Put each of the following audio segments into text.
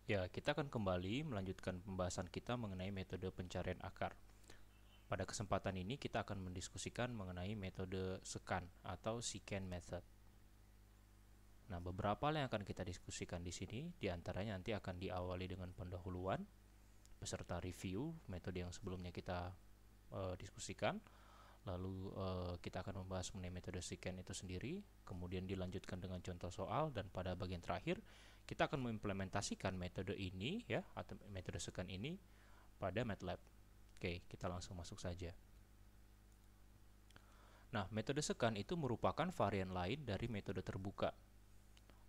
Ya, kita akan kembali melanjutkan pembahasan kita mengenai metode pencarian akar. Pada kesempatan ini kita akan mendiskusikan mengenai metode sekan atau secant method. Nah, beberapa hal yang akan kita diskusikan di sini, diantaranya nanti akan diawali dengan pendahuluan beserta review metode yang sebelumnya kita diskusikan. Lalu kita akan membahas mengenai metode secant itu sendiri, kemudian dilanjutkan dengan contoh soal, dan pada bagian terakhir kita akan mengimplementasikan metode ini ya, atau metode secant ini pada MATLAB. Oke, kita langsung masuk saja. Nah, metode secant itu merupakan varian lain dari metode terbuka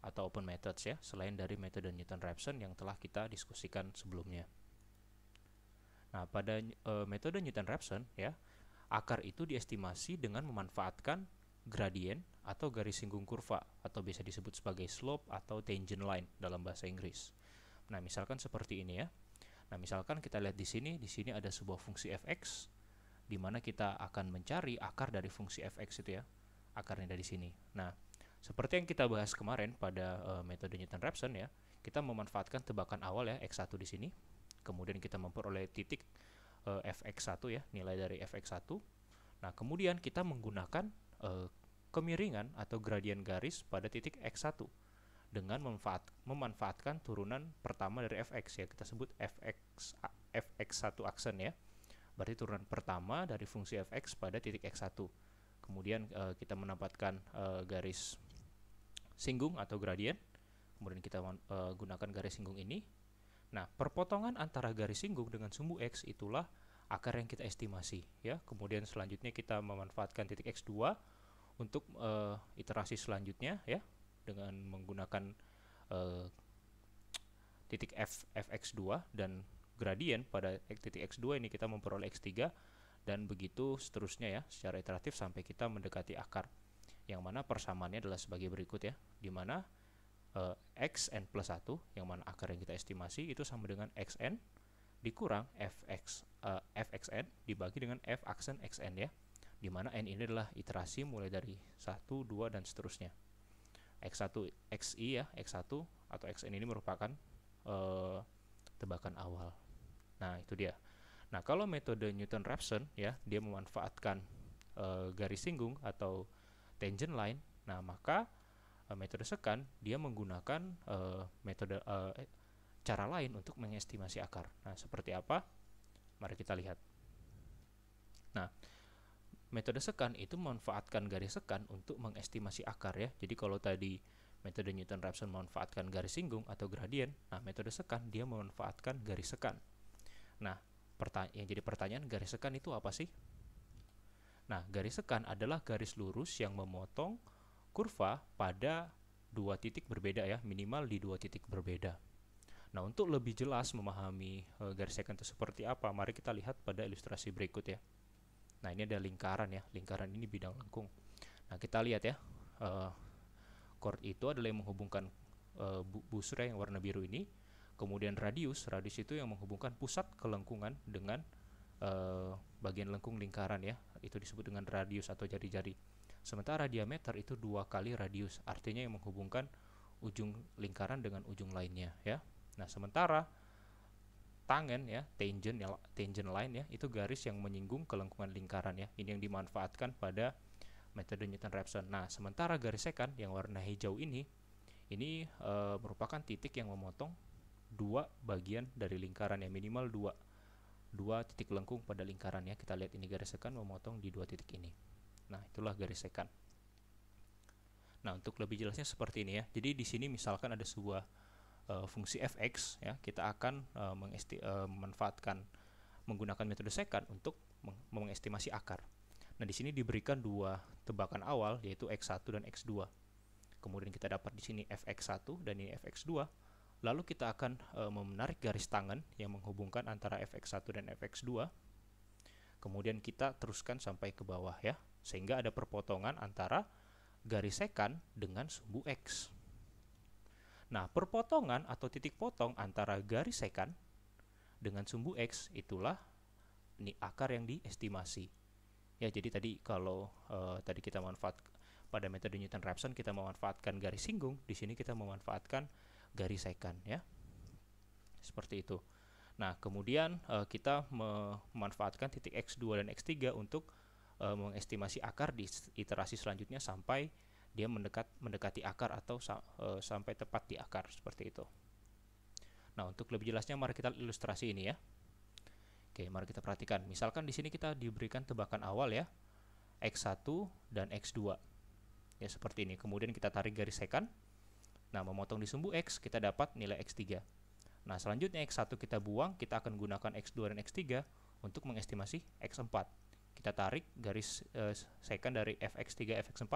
atau open methods ya, selain dari metode Newton-Raphson yang telah kita diskusikan sebelumnya. Nah, pada metode Newton-Raphson ya, akar itu diestimasi dengan memanfaatkan gradien atau garis singgung kurva, atau bisa disebut sebagai slope atau tangent line dalam bahasa Inggris. Nah, misalkan seperti ini ya. Nah, misalkan kita lihat di sini ada sebuah fungsi fx, di mana kita akan mencari akar dari fungsi fx itu ya. Akarnya dari sini. Nah, seperti yang kita bahas kemarin pada metode Newton-Raphson ya, kita memanfaatkan tebakan awal ya, x1 di sini. Kemudian kita memperoleh titik fx1 ya, nilai dari fx1. Nah, kemudian kita menggunakan kemiringan atau gradien garis pada titik x1 dengan memanfaatkan turunan pertama dari fx ya, kita sebut fx1 aksen ya. Berarti turunan pertama dari fungsi fx pada titik x1. Kemudian kita mendapatkan garis singgung atau gradien. Kemudian kita gunakan garis singgung ini. Nah, perpotongan antara garis singgung dengan sumbu x itulah akar yang kita estimasi ya. Kemudian selanjutnya kita memanfaatkan titik x2 untuk iterasi selanjutnya ya, dengan menggunakan titik fx2 dan gradien pada titik x2 ini kita memperoleh x3, dan begitu seterusnya ya, secara iteratif sampai kita mendekati akar, yang mana persamaannya adalah sebagai berikut ya, di mana xn plus 1, yang mana akar yang kita estimasi itu sama dengan xn dikurang fxn dibagi dengan f aksen xn ya, di mana n ini adalah iterasi mulai dari 1, 2, dan seterusnya. X1 xi ya, x1 atau xn ini merupakan tebakan awal. Nah, itu dia. Nah, kalau metode Newton-Raphson ya, dia memanfaatkan garis singgung atau tangent line. Nah, maka metode secant dia menggunakan metode cara lain untuk mengestimasi akar. Nah, seperti apa? Mari kita lihat. Nah, metode secant itu memanfaatkan garis secant untuk mengestimasi akar ya. Jadi kalau tadi metode Newton-Raphson memanfaatkan garis singgung atau gradien, nah metode secant dia memanfaatkan garis secant. Nah, yang jadi pertanyaan, garis secant itu apa sih? Nah, garis secant adalah garis lurus yang memotong kurva pada dua titik berbeda ya, minimal di dua titik berbeda. Nah, untuk lebih jelas memahami garis secant itu seperti apa, mari kita lihat pada ilustrasi berikut ya. Nah, ini ada lingkaran ya, lingkaran ini bidang lengkung. Nah, kita lihat ya, chord itu adalah yang menghubungkan busur yang warna biru ini. Kemudian radius itu yang menghubungkan pusat kelengkungan dengan bagian lengkung lingkaran ya, itu disebut dengan radius atau jari-jari. Sementara diameter itu 2 kali radius, artinya yang menghubungkan ujung lingkaran dengan ujung lainnya ya. Nah, sementara tangen ya, tangent line ya, itu garis yang menyinggung kelengkungan lingkaran ya. Ini yang dimanfaatkan pada metode Newton-Raphson. Nah, sementara garis secant yang warna hijau ini merupakan titik yang memotong dua bagian dari lingkaran ya, minimal dua titik lengkung pada lingkaran ya. Kita lihat ini garis secant memotong di dua titik ini. Nah, itulah garis secant. Nah, untuk lebih jelasnya seperti ini ya. Jadi di sini misalkan ada sebuah fungsi fx ya, kita akan memanfaatkan menggunakan metode secant untuk mengestimasi akar. Nah, di sini diberikan dua tebakan awal, yaitu x1 dan x2. Kemudian kita dapat di sini fx1 dan ini fx2. Lalu kita akan menarik garis tangan yang menghubungkan antara fx1 dan fx2. Kemudian kita teruskan sampai ke bawah ya, sehingga ada perpotongan antara garis secant dengan sumbu x. Nah, perpotongan atau titik potong antara garis secant dengan sumbu x itulah ini akar yang diestimasi. Ya, jadi tadi kalau tadi kita pada metode Newton-Raphson kita memanfaatkan garis singgung, di sini kita memanfaatkan garis secant ya. seperti itu. Nah, kemudian kita memanfaatkan titik X2 dan X3 untuk mengestimasi akar di iterasi selanjutnya sampai dia mendekati akar atau sampai tepat di akar, seperti itu. Nah, untuk lebih jelasnya mari kita ilustrasi ini ya. Oke, mari kita perhatikan. Misalkan di sini kita diberikan tebakan awal ya, X1 dan X2. Ya, seperti ini. Kemudian kita tarik garis secant. Nah, memotong di sumbu X, kita dapat nilai X3. Nah, selanjutnya X1 kita buang, kita akan gunakan X2 dan X3 untuk mengestimasi X4. Kita tarik garis secant dari Fx3, Fx4,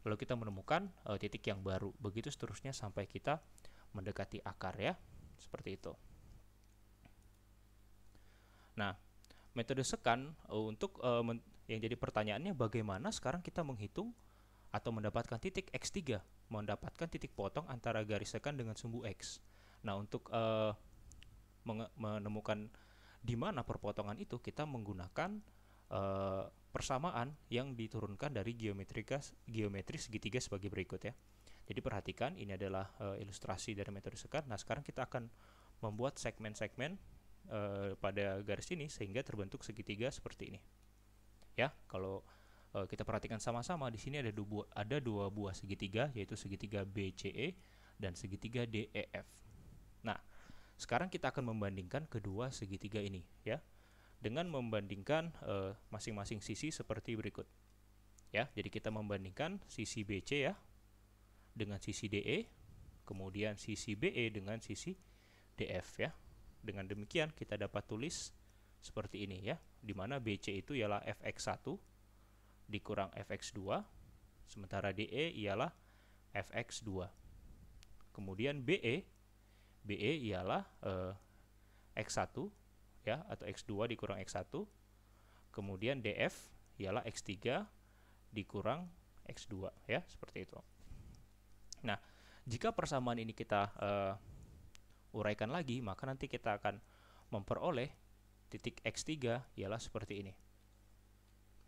lalu kita menemukan titik yang baru. Begitu seterusnya sampai kita mendekati akar ya, seperti itu. Nah, metode secant untuk yang jadi pertanyaannya bagaimana sekarang kita menghitung atau mendapatkan titik X3, mendapatkan titik potong antara garis secant dengan sumbu X. Nah, untuk menemukan di mana perpotongan itu, kita menggunakan persamaan yang diturunkan dari geometri segitiga sebagai berikut ya. Jadi perhatikan, ini adalah ilustrasi dari metode secant. Nah, sekarang kita akan membuat segmen-segmen pada garis ini sehingga terbentuk segitiga seperti ini. Ya, kalau kita perhatikan sama-sama, di sini ada dua buah segitiga, yaitu segitiga BCE dan segitiga DEF. Nah, sekarang kita akan membandingkan kedua segitiga ini ya, dengan membandingkan masing-masing sisi seperti berikut. Ya, jadi kita membandingkan sisi BC ya dengan sisi DE, kemudian sisi BE dengan sisi DF ya. Dengan demikian kita dapat tulis seperti ini ya, di mana BC itu ialah Fx1 dikurang Fx2, sementara DE ialah Fx2. Kemudian BE ialah X1 ya, atau X2 dikurang X1. Kemudian DF ialah X3 dikurang X2 ya, seperti itu. Nah, jika persamaan ini kita uraikan lagi, maka nanti kita akan memperoleh titik X3 ialah seperti ini.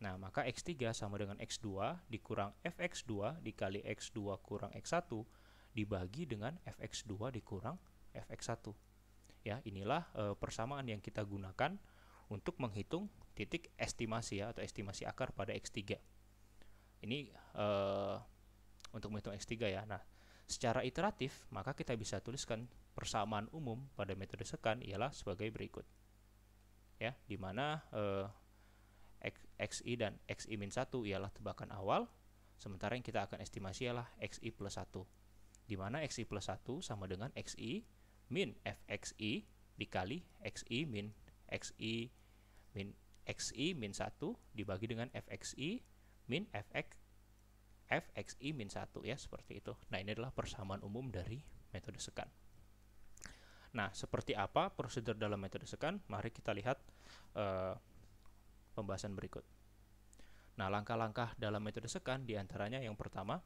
Nah, maka X3 sama dengan X2 dikurang Fx2 dikali X2 kurang X1 dibagi dengan Fx2 dikurang Fx1. Ya, inilah persamaan yang kita gunakan untuk menghitung titik estimasi ya, atau estimasi akar pada X3. Ini untuk menghitung X3 ya. Nah, secara iteratif maka kita bisa tuliskan persamaan umum pada metode secant ialah sebagai berikut. Ya, di mana XI dan XI-1 ialah tebakan awal, sementara yang kita akan estimasi ialah XI plus 1. Di mana XI plus 1 sama dengan XI min Fxi dikali XI min XI min 1 dibagi dengan Fxi min Fxi min 1 ya, seperti itu. Nah, ini adalah persamaan umum dari metode secant. Nah, seperti apa prosedur dalam metode secant? Mari kita lihat pembahasan berikut. Nah, langkah-langkah dalam metode secant diantaranya yang pertama,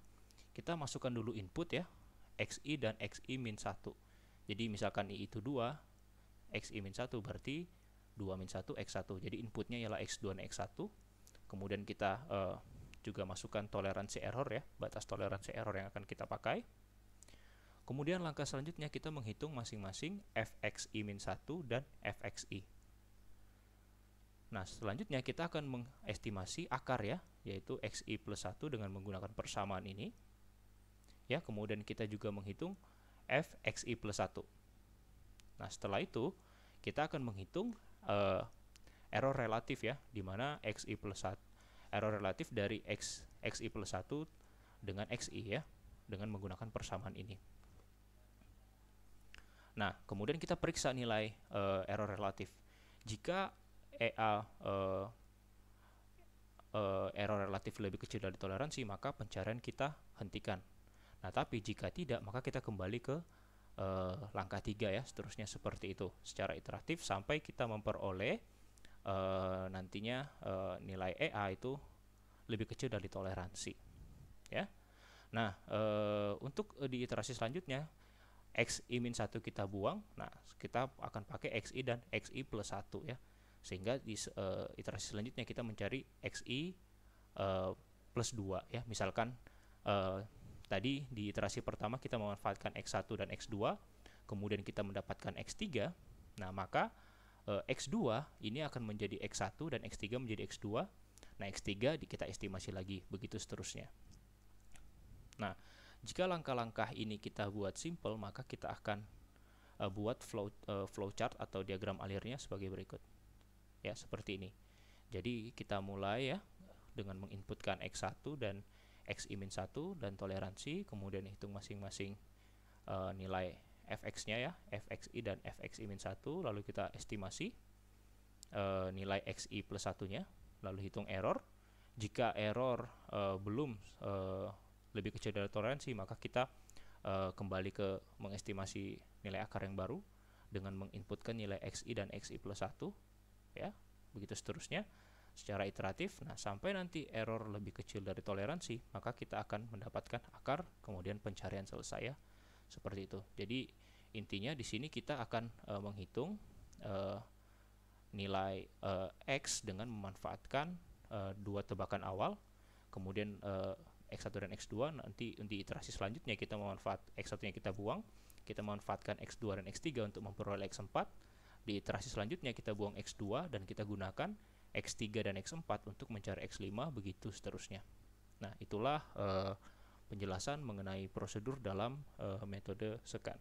kita masukkan dulu input ya, Xi dan Xi min 1. Jadi misalkan I itu 2, Xi min 1 berarti 2 min 1 X1. Jadi inputnya ialah X2 dan X1. Kemudian kita juga masukkan toleransi error ya, batas toleransi error yang akan kita pakai. Kemudian langkah selanjutnya kita menghitung masing-masing Fxi min 1 dan Fxi. Nah, selanjutnya kita akan mengestimasi akar ya, yaitu Xi plus 1 dengan menggunakan persamaan ini. Ya, kemudian kita juga menghitung Fxi plus 1. Nah, setelah itu kita akan menghitung error relatif ya, di mana Xi plus 1, error relatif dari Xi plus 1 dengan Xi ya, dengan menggunakan persamaan ini. Nah, kemudian kita periksa nilai error relatif. Jika error relatif lebih kecil dari toleransi, maka pencarian kita hentikan. Nah, tapi jika tidak, maka kita kembali ke langkah 3 ya, seterusnya seperti itu secara iteratif sampai kita memperoleh nantinya nilai EA itu lebih kecil dari toleransi ya. Nah, untuk di iterasi selanjutnya Xi min 1 kita buang. Nah, kita akan pakai Xi dan Xi plus 1 ya, sehingga di iterasi selanjutnya kita mencari Xi plus 2 ya. Misalkan tadi di iterasi pertama kita memanfaatkan X1 dan X2, kemudian kita mendapatkan X3, nah maka X2 ini akan menjadi X1 dan X3 menjadi X2. Nah, X3 kita estimasi lagi, begitu seterusnya. Nah, jika langkah-langkah ini kita buat simple, maka kita akan buat flowchart atau diagram alirnya sebagai berikut. Ya, seperti ini. Jadi, kita mulai ya dengan menginputkan X1 dan Xi-1 dan toleransi, kemudian hitung masing-masing nilai fx-nya ya, fxi dan fxi-1, lalu kita estimasi nilai xi plus 1-nya, lalu hitung error. Jika error belum lebih kecil dari toleransi, maka kita kembali ke mengestimasi nilai akar yang baru dengan menginputkan nilai xi dan xi plus 1, ya, begitu seterusnya secara iteratif. Nah, sampai nanti error lebih kecil dari toleransi, maka kita akan mendapatkan akar, kemudian pencarian selesai ya, seperti itu. Jadi intinya di sini kita akan menghitung nilai X dengan memanfaatkan dua tebakan awal, kemudian X1 dan X2. Nanti di iterasi selanjutnya kita X1 nya kita buang, kita memanfaatkan X2 dan X3 untuk memperoleh X4. Di iterasi selanjutnya kita buang X2 dan kita gunakan X3 dan X4 untuk mencari X5, begitu seterusnya. Nah, itulah penjelasan mengenai prosedur dalam metode sekan.